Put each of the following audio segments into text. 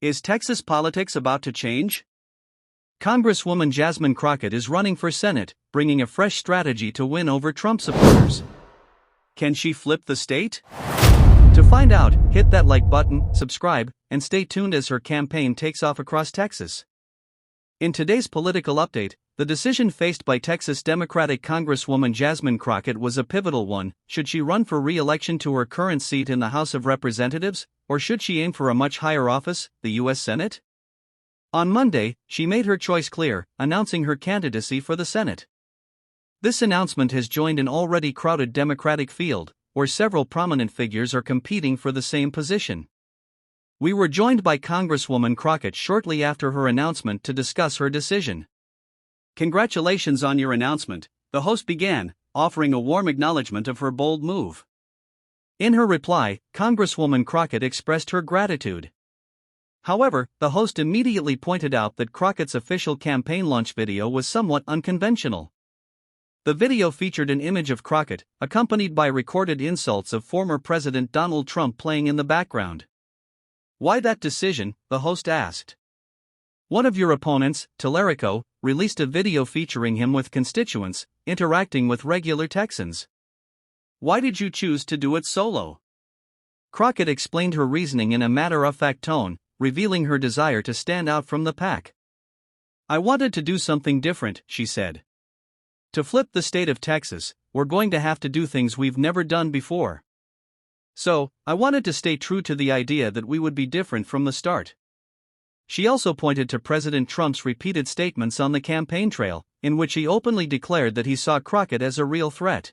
Is Texas politics about to change? Congresswoman Jasmine Crockett is running for Senate, bringing a fresh strategy to win over Trump supporters. Can she flip the state? To find out, hit that like button, subscribe, and stay tuned as her campaign takes off across Texas. In today's political update, the decision faced by Texas Democratic Congresswoman Jasmine Crockett was a pivotal one. Should she run for re-election to her current seat in the House of Representatives, or should she aim for a much higher office, the U.S. Senate? On Monday, she made her choice clear, announcing her candidacy for the Senate. This announcement has joined an already crowded Democratic field, where several prominent figures are competing for the same position. We were joined by Congresswoman Crockett shortly after her announcement to discuss her decision. "Congratulations on your announcement," the host began, offering a warm acknowledgement of her bold move. In her reply, Congresswoman Crockett expressed her gratitude. However, the host immediately pointed out that Crockett's official campaign launch video was somewhat unconventional. The video featured an image of Crockett, accompanied by recorded insults of former President Donald Trump playing in the background. "Why that decision?" the host asked. "One of your opponents, Tellerico, released a video featuring him with constituents, interacting with regular Texans. Why did you choose to do it solo?" Crockett explained her reasoning in a matter-of-fact tone, revealing her desire to stand out from the pack. "I wanted to do something different," she said. "To flip the state of Texas, we're going to have to do things we've never done before. So, I wanted to stay true to the idea that we would be different from the start." She also pointed to President Trump's repeated statements on the campaign trail, in which he openly declared that he saw Crockett as a real threat.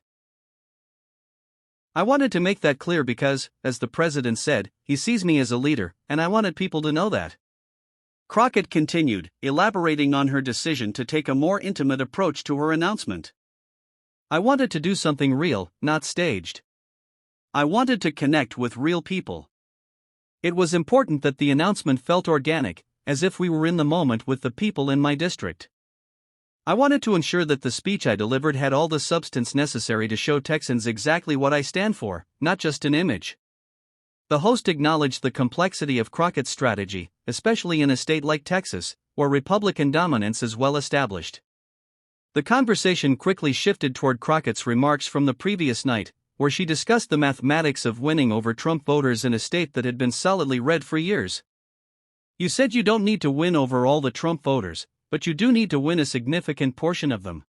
"I wanted to make that clear because, as the president said, he sees me as a leader, and I wanted people to know that." Crockett continued, elaborating on her decision to take a more intimate approach to her announcement. "I wanted to do something real, not staged. I wanted to connect with real people. It was important that the announcement felt organic, as if we were in the moment with the people in my district. I wanted to ensure that the speech I delivered had all the substance necessary to show Texans exactly what I stand for, not just an image." The host acknowledged the complexity of Crockett's strategy, especially in a state like Texas, where Republican dominance is well established. The conversation quickly shifted toward Crockett's remarks from the previous night, where she discussed the mathematics of winning over Trump voters in a state that had been solidly red for years. "You said you don't need to win over all the Trump voters, but you do need to win a significant portion of them.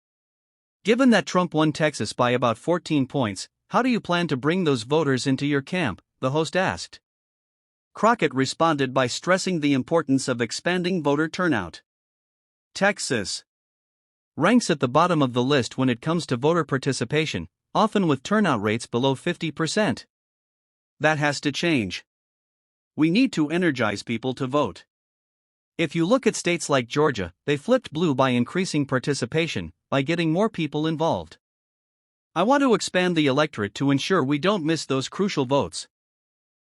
Given that Trump won Texas by about 14 points, how do you plan to bring those voters into your camp?" the host asked. Crockett responded by stressing the importance of expanding voter turnout. "Texas ranks at the bottom of the list when it comes to voter participation, often with turnout rates below 50%. That has to change. We need to energize people to vote. If you look at states like Georgia, they flipped blue by increasing participation, by getting more people involved. I want to expand the electorate to ensure we don't miss those crucial votes."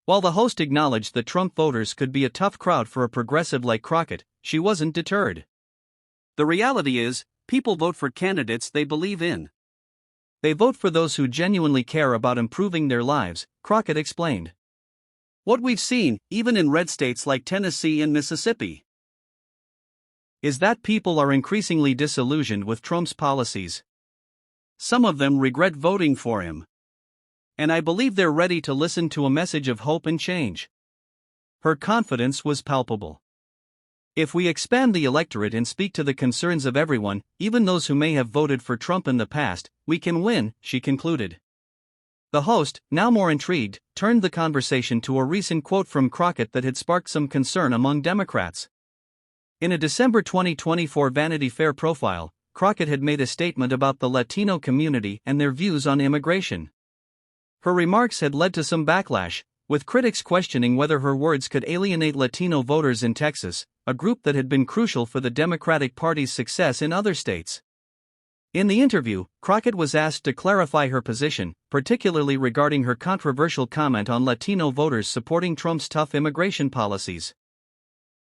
While the host acknowledged that Trump voters could be a tough crowd for a progressive like Crockett, she wasn't deterred. "The reality is, people vote for candidates they believe in. They vote for those who genuinely care about improving their lives," Crockett explained. "What we've seen, even in red states like Tennessee and Mississippi, is that people are increasingly disillusioned with Trump's policies. Some of them regret voting for him. And I believe they're ready to listen to a message of hope and change." Her confidence was palpable. "If we expand the electorate and speak to the concerns of everyone, even those who may have voted for Trump in the past, we can win," she concluded. The host, now more intrigued, turned the conversation to a recent quote from Crockett that had sparked some concern among Democrats. In a December 2024 Vanity Fair profile, Crockett had made a statement about the Latino community and their views on immigration. Her remarks had led to some backlash, with critics questioning whether her words could alienate Latino voters in Texas, a group that had been crucial for the Democratic Party's success in other states. In the interview, Crockett was asked to clarify her position, particularly regarding her controversial comment on Latino voters supporting Trump's tough immigration policies.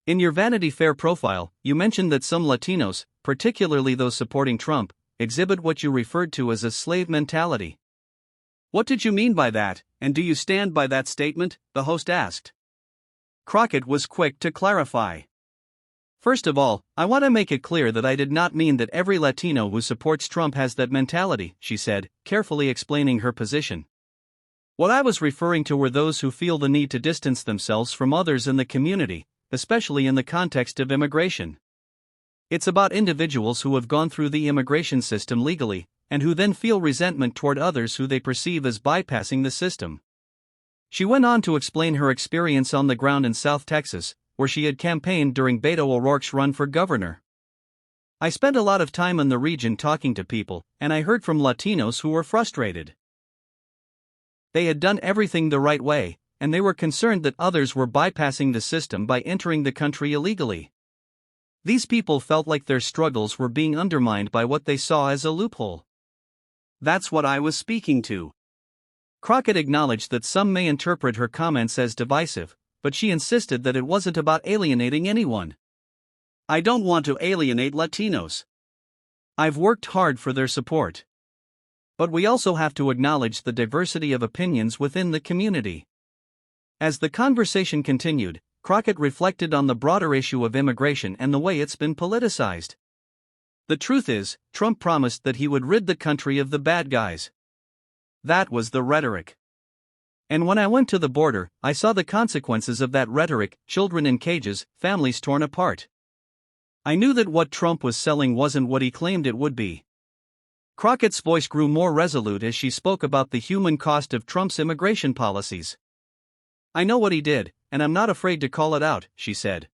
"In your Vanity Fair profile, you mentioned that some Latinos, particularly those supporting Trump, exhibit what you referred to as a slave mentality. What did you mean by that, and do you stand by that statement?" the host asked. Crockett was quick to clarify. First of all, I want to make it clear that I did not mean that every Latino who supports Trump has that mentality, she said, carefully explaining her position. What I was referring to were those who feel the need to distance themselves from others in the community, especially in the context of immigration. It's about individuals who have gone through the immigration system legally, and who then feel resentment toward others who they perceive as bypassing the system. She went on to explain her experience on the ground in South Texas, where she had campaigned during Beto O'Rourke's run for governor. I spent a lot of time in the region talking to people, and I heard from Latinos who were frustrated. They had done everything the right way, and they were concerned that others were bypassing the system by entering the country illegally. These people felt like their struggles were being undermined by what they saw as a loophole. That's what I was speaking to. Crockett acknowledged that some may interpret her comments as divisive, but she insisted that it wasn't about alienating anyone. I don't want to alienate Latinos. I've worked hard for their support. But we also have to acknowledge the diversity of opinions within the community. As the conversation continued, Crockett reflected on the broader issue of immigration and the way it's been politicized. The truth is, Trump promised that he would rid the country of the bad guys. That was the rhetoric. And when I went to the border, I saw the consequences of that rhetoric: children in cages, families torn apart. I knew that what Trump was selling wasn't what he claimed it would be. Crockett's voice grew more resolute as she spoke about the human cost of Trump's immigration policies. I know what he did, and I'm not afraid to call it out, she said.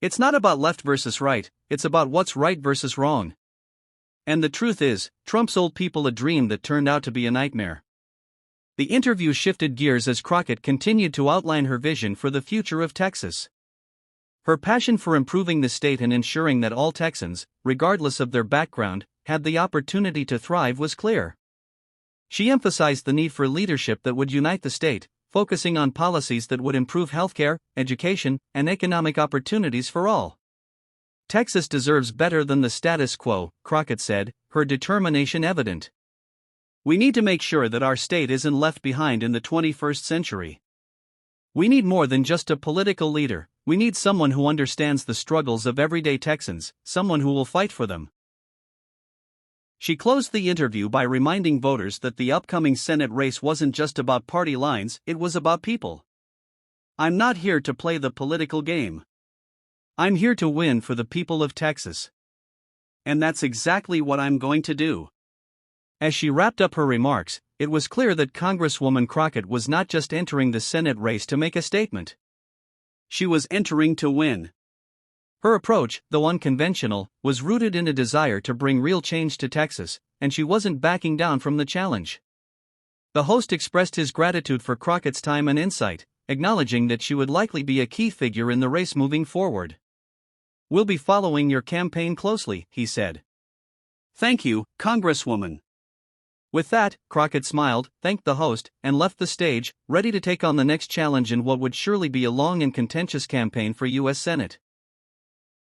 It's not about left versus right, it's about what's right versus wrong. And the truth is, Trump sold people a dream that turned out to be a nightmare. The interview shifted gears as Crockett continued to outline her vision for the future of Texas. Her passion for improving the state and ensuring that all Texans, regardless of their background, had the opportunity to thrive was clear. She emphasized the need for leadership that would unite the state, focusing on policies that would improve healthcare, education, and economic opportunities for all. Texas deserves better than the status quo, Crockett said, her determination evident. We need to make sure that our state isn't left behind in the 21st century. We need more than just a political leader, we need someone who understands the struggles of everyday Texans, someone who will fight for them. She closed the interview by reminding voters that the upcoming Senate race wasn't just about party lines, it was about people. I'm not here to play the political game. I'm here to win for the people of Texas. And that's exactly what I'm going to do. As she wrapped up her remarks, it was clear that Congresswoman Crockett was not just entering the Senate race to make a statement. She was entering to win. Her approach, though unconventional, was rooted in a desire to bring real change to Texas, and she wasn't backing down from the challenge. The host expressed his gratitude for Crockett's time and insight, acknowledging that she would likely be a key figure in the race moving forward. We'll be following your campaign closely, he said. Thank you, Congresswoman. With that, Crockett smiled, thanked the host, and left the stage, ready to take on the next challenge in what would surely be a long and contentious campaign for U.S. Senate.